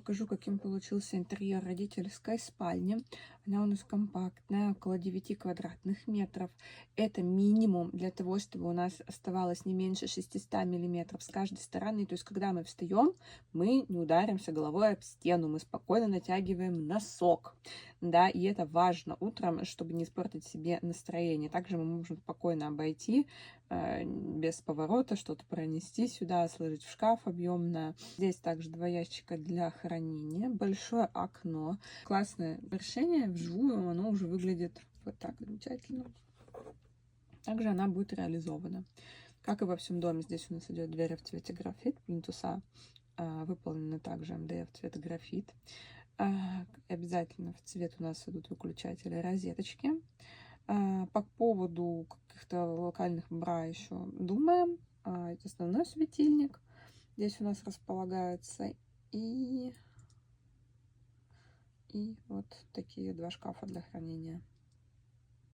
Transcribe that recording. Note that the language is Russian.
покажу, каким получился интерьер родительской спальни. Она у нас компактная, около 9 квадратных метров. Это минимум для того, чтобы у нас оставалось не меньше 600 миллиметров с каждой стороны. То есть, когда мы встаем, мы не ударимся головой об стену, мы спокойно натягиваем носок. Да, и это важно утром, чтобы не испортить себе настроение. Также мы можем спокойно обойти без поворота, что-то пронести сюда, сложить в шкаф объемно. Здесь также 2 ящика для хранения, большое окно. Классное решение, вживую оно уже выглядит вот так замечательно. Также она будет реализована. Как и во всем доме, здесь у нас идет дверь в цвете графит, плинтуса выполнены также МДФ цвета графит. Обязательно в цвет у нас идут выключатели, розеточки. По поводу каких-то локальных бра еще думаем. Это основной светильник. Здесь у нас располагаются и вот такие 2 шкафа для хранения.